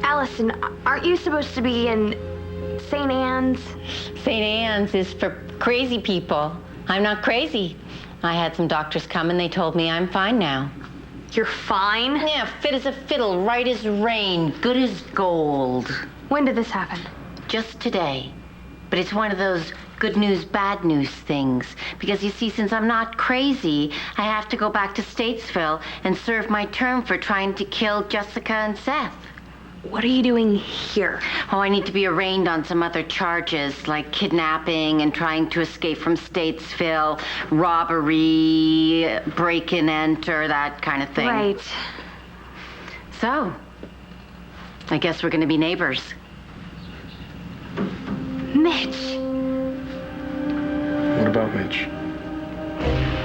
Allison, aren't you supposed to be in St. Anne's? St. Anne's is for crazy people. I'm not crazy. I had some doctors come and they told me I'm fine now. You're fine? Yeah, fit as a fiddle, right as rain, good as gold. When did this happen? Just today. But it's one of those good news, bad news things. Because you see, since I'm not crazy, I have to go back to Statesville and serve my term for trying to kill Jessica and Seth. What are you doing here? Oh, I need to be arraigned on some other charges, like kidnapping and trying to escape from Statesville, robbery, break and enter, that kind of thing. Right. So, I guess we're going to be neighbors. Mitch. What about Mitch?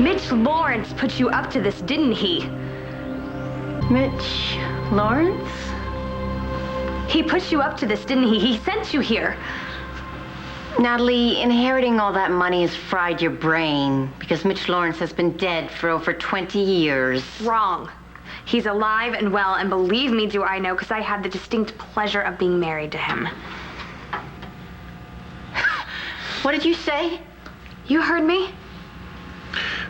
Mitch Lawrence put you up to this, didn't he? Mitch Lawrence? He put you up to this, didn't he? He sent you here. Natalie, inheriting all that money has fried your brain because Mitch Lawrence has been dead for over 20 years. Wrong. He's alive and well, and believe me, do I know, because I had the distinct pleasure of being married to him. What did you say? You heard me?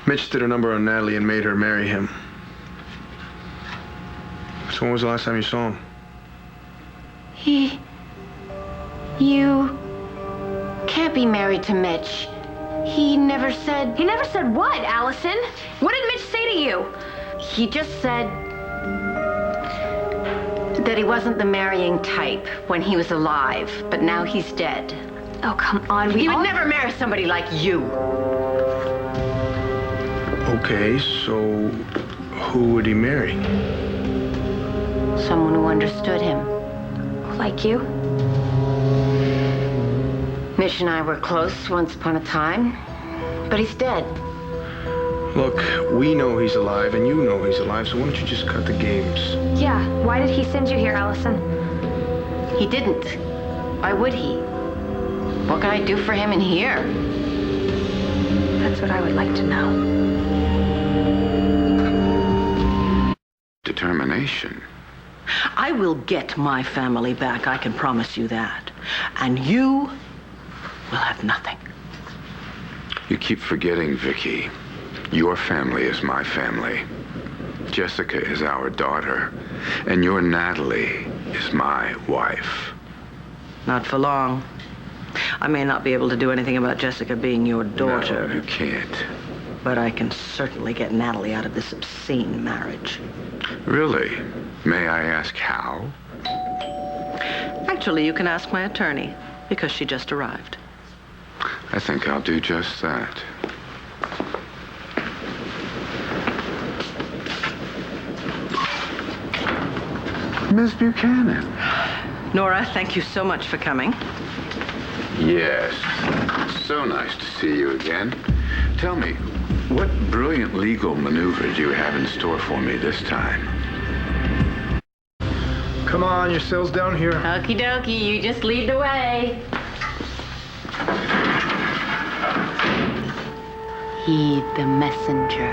Mitch did a number on Natalie and made her marry him. So when was the last time you saw him? You can't be married to Mitch. He never said... He never said what, Allison? What did Mitch say to you? He just said that he wasn't the marrying type when he was alive, but now he's dead. Oh, come on. He would never marry somebody like you. Okay, so who would he marry? Someone who understood him. Like you? Mitch and I were close once upon a time, but he's dead. Look, we know he's alive and you know he's alive, so why don't you just cut the games? Yeah, why did he send you here, Allison? He didn't. Why would he? What can I do for him in here? That's what I would like to know. Determination. I will get my family back, I can promise you that. And you will have nothing. You keep forgetting, Viki. Your family is my family. Jessica is our daughter, and your Natalie is my wife. Not for long. I may not be able to do anything about Jessica being your daughter. No, you can't. But I can certainly get Natalie out of this obscene marriage. Really? May I ask how? Actually, you can ask my attorney, because she just arrived. I think I'll do just that. Miss Buchanan. Nora, thank you so much for coming. Yes. So nice to see you again. Tell me, what brilliant legal maneuver do you have in store for me this time? Come on, your cell's down here. Okie dokie, you just lead the way. Heed the messenger.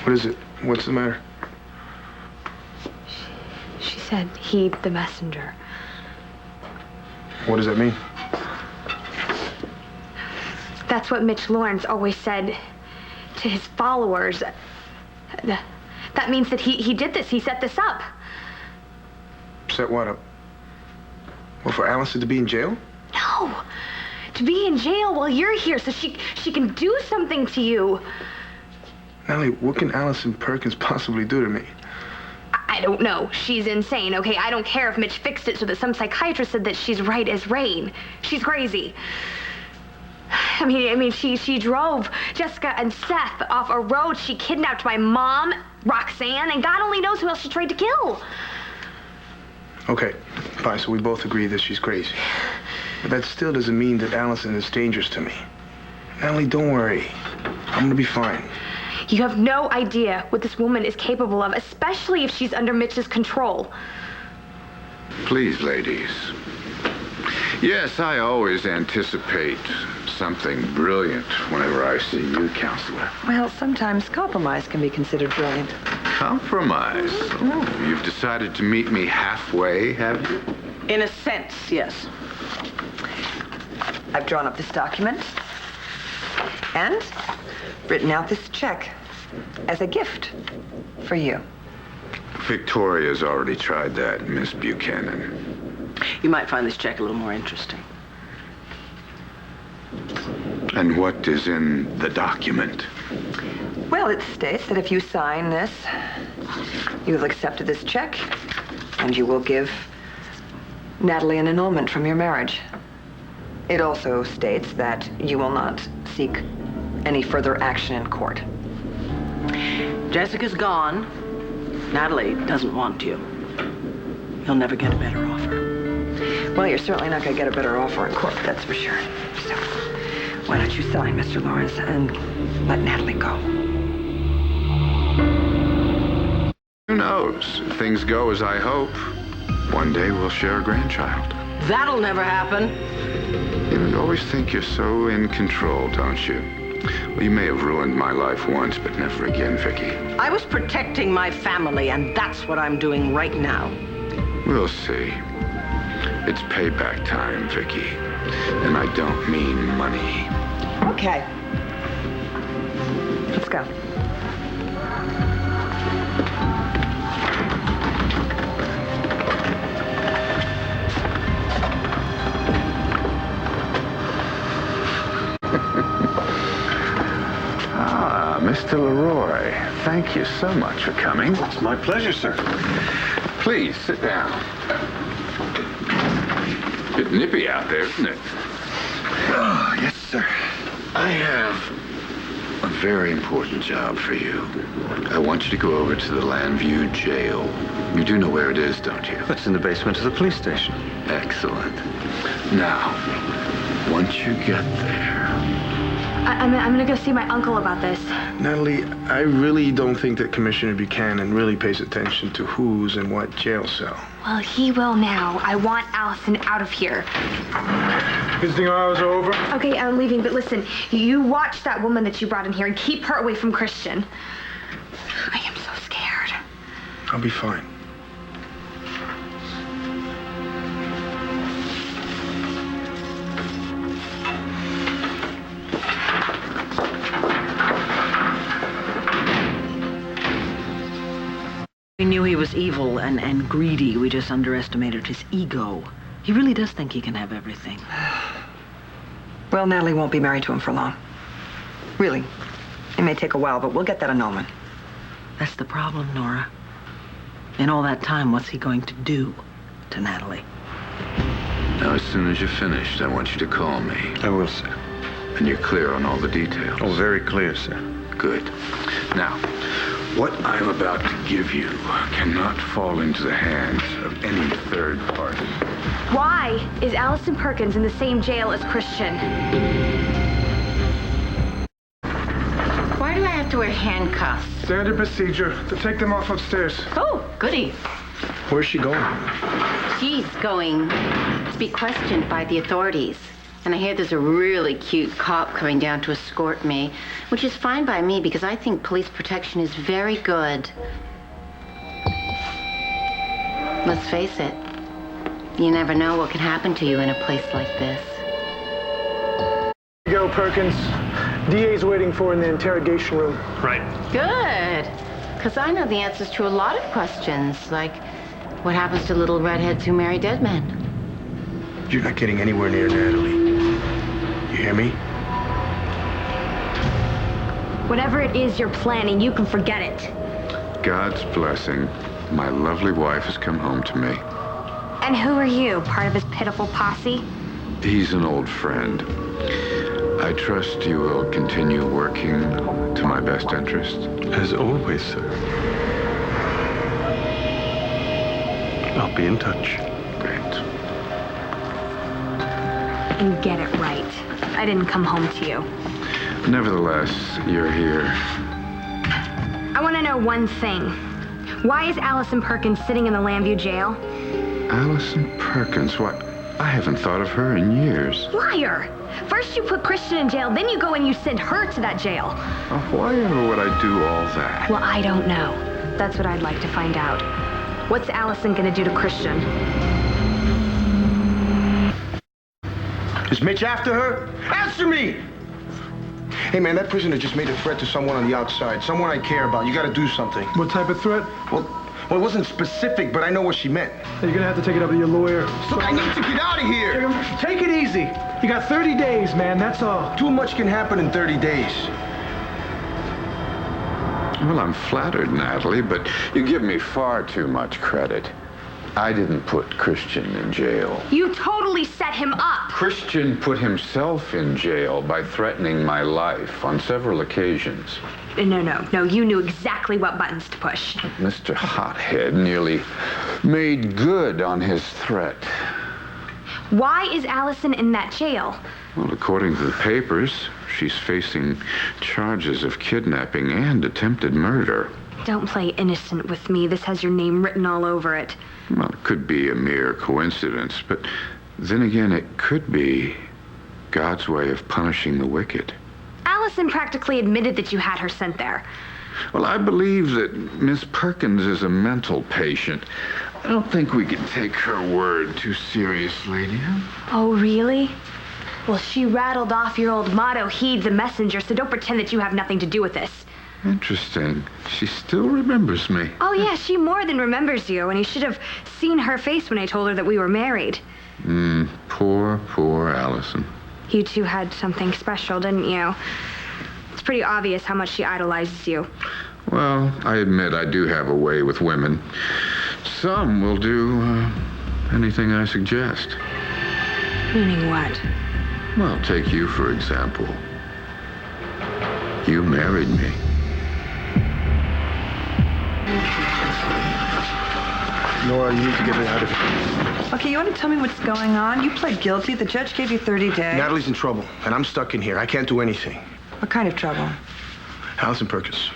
What is it? What's the matter? She said, heed the messenger. What does that mean? That's what Mitch Lawrence always said to his followers. That means that he did this. He set this up. Set what up? Well, for Allison to be in jail? No. To be in jail while you're here so she can do something to you. Natalie, what can Allison Perkins possibly do to me? I don't know. She's insane, okay? I don't care if Mitch fixed it so that some psychiatrist said that she's right as rain. She's crazy. I mean, she drove Jessica and Seth off a road. She kidnapped my mom, Roxanne, and God only knows who else she tried to kill. Okay, fine, so we both agree that she's crazy. But that still doesn't mean that Allison is dangerous to me. Natalie, don't worry. I'm gonna be fine. You have no idea what this woman is capable of, especially if she's under Mitch's control. Please, ladies. Yes, I always anticipate something brilliant whenever I see you, counselor. Well, sometimes compromise can be considered brilliant. Compromise? Oh, you've decided to meet me halfway, have you? In a sense, yes. I've drawn up this document and written out this check as a gift for you. Victoria's already tried that, Miss Buchanan. You might find this check a little more interesting. And what is in the document? Well, it states that if you sign this, you have accepted this check, and you will give Natalie an annulment from your marriage. It also states that you will not seek any further action in court. Jessica's gone. Natalie doesn't want you. You'll never get a better offer. Well, you're certainly not going to get a better offer in court, that's for sure. So, why don't you sign, Mr. Lawrence, and let Natalie go? Who knows? If things go as I hope, one day we'll share a grandchild. That'll never happen. You always think you're so in control, don't you? Well, you may have ruined my life once, but never again, Viki. I was protecting my family, and that's what I'm doing right now. We'll see. It's payback time, Viki. And I don't mean money. Okay. Let's go. Mr. Leroy, thank you so much for coming. It's my pleasure, sir. Please, sit down. Bit nippy out there, isn't it? Oh, yes, sir. I have a very important job for you. I want you to go over to the Landview jail. You do know where it is, don't you? It's in the basement of the police station. Excellent. Now, once you get there... I'm gonna go see my uncle about this. Natalie, I really don't think that Commissioner Buchanan really pays attention to who's in what jail cell. Well, he will now. I want Allison out of here. Visiting hours are over. Okay, I'm leaving, but listen, you watch that woman that you brought in here and keep her away from Christian. I am so scared. I'll be fine. We knew he was evil and greedy. We just underestimated his ego. He really does think he can have everything. Well, Natalie won't be married to him for long. Really. It may take a while, but we'll get that annulment. That's the problem, Nora. In all that time, what's he going to do to Natalie? Now, as soon as you're finished, I want you to call me. I will, sir. And you're clear on all the details. Oh, very clear, sir. Good. Now, what I'm about to give you cannot fall into the hands of any third party. Why is Allison Perkins in the same jail as Christian? Why do I have to wear handcuffs? Standard procedure. To take them off upstairs. Oh, goody. Where's she going? She's going to be questioned by the authorities. And I hear there's a really cute cop coming down to escort me, which is fine by me because I think police protection is very good. Let's face it, you never know what can happen to you in a place like this. Here you go, Perkins. DA's waiting for in the interrogation room. Right. Good, because I know the answers to a lot of questions, like what happens to little redheads who marry dead men? You're not getting anywhere near Natalie. You hear me? Whatever it is you're planning, you can forget it. God's blessing, my lovely wife has come home to me. And who are you? Part of his pitiful posse? He's an old friend. I trust you will continue working to my best interest. As always, sir. I'll be in touch. Great. And get it right. I didn't come home to you. Nevertheless, you're here. I want to know one thing. Why is Allison Perkins sitting in the Landview jail? Allison Perkins, what? I haven't thought of her in years. Liar! First you put Christian in jail, then you go and you send her to that jail. Why ever would I do all that? Well, I don't know. That's what I'd like to find out. What's Allison gonna do to Christian? Is Mitch after her? Answer me! Hey, man, that prisoner just made a threat to someone on the outside. Someone I care about. You gotta do something. What type of threat? Well, it wasn't specific, but I know what she meant. You're gonna have to take it up with your lawyer. Look, I need to get out of here! Take it easy. You got 30 days, man, that's all. Too much can happen in 30 days. Well, I'm flattered, Natalie, but you give me far too much credit. I didn't put Christian in jail. You totally set him up. Christian put himself in jail by threatening my life on several occasions. No, you knew exactly what buttons to push. Mr. Hothead nearly made good on his threat. Why is Allison in that jail? Well, according to the papers, she's facing charges of kidnapping and attempted murder. Don't play innocent with me. This has your name written all over it. Well, it could be a mere coincidence, but then again, it could be God's way of punishing the wicked. Allison practically admitted that you had her sent there. Well, I believe that Miss Perkins is a mental patient. I don't think we can take her word too seriously, do you? Oh, really? Well, she rattled off your old motto, heed the messenger, so don't pretend that you have nothing to do with this. Interesting. She still remembers me. Oh, yeah, she more than remembers you, and you should have seen her face when I told her that we were married. Poor Allison. You two had something special, didn't you? It's pretty obvious how much she idolizes you. Well, I admit I do have a way with women. Some will do anything I suggest. Meaning what? Well, take you, for example. You married me. Nora, you need to get her out of here. Okay, you want to tell me what's going on? You pled guilty. The judge gave you 30 days. Natalie's in trouble, and I'm stuck in here. I can't do anything. What kind of trouble? Allison Perkins.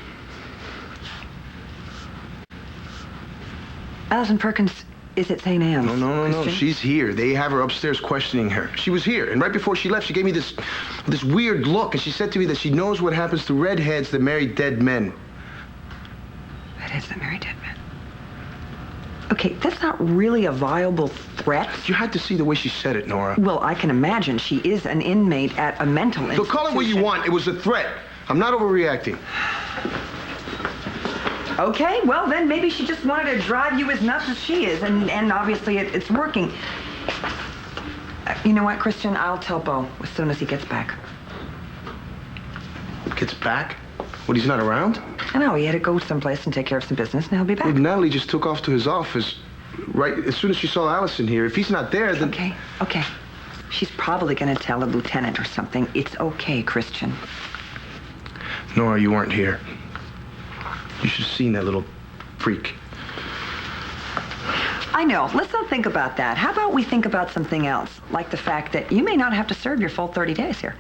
Allison Perkins is at St. Anne's. No. She's here. They have her upstairs questioning her. She was here, and right before she left, she gave me this weird look, and she said to me that she knows what happens to redheads that marry dead men. Redheads that marry dead men? Okay, that's not really a viable threat. You had to see the way she said it, Nora. Well, I can imagine. She is an inmate at a mental institution. So call it what you want. It was a threat. I'm not overreacting. Okay, well, then maybe she just wanted to drive you as nuts as she is, and obviously it's working. You know what, Christian? I'll tell Bo as soon as he gets back. Gets back? What, he's not around? I know, he had to go someplace and take care of some business, and he'll be back. Well, Natalie just took off to his office right as soon as she saw Allison here. If he's not there, then... Okay. She's probably going to tell a lieutenant or something. It's okay, Christian. Nora, you weren't here. You should have seen that little freak. I know. Let's not think about that. How about we think about something else? Like the fact that you may not have to serve your full 30 days here.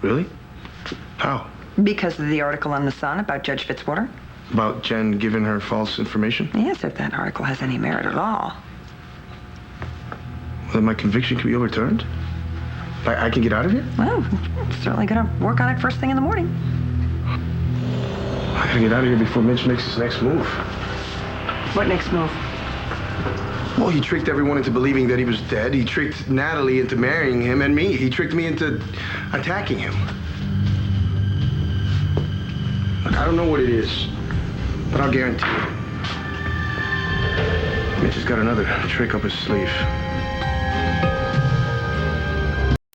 Really? How? Because of the article on the Sun about Judge Fitzwater. About Jen giving her false information? Yes, if that article has any merit at all. Well, then my conviction can be overturned? I can get out of here? Well, certainly going to work on it first thing in the morning. I gotta get out of here before Mitch makes his next move. What next move? Well, he tricked everyone into believing that he was dead. He tricked Natalie into marrying him and me. He tricked me into attacking him. Look, I don't know what it is, but I'll guarantee you. Mitch has got another trick up his sleeve.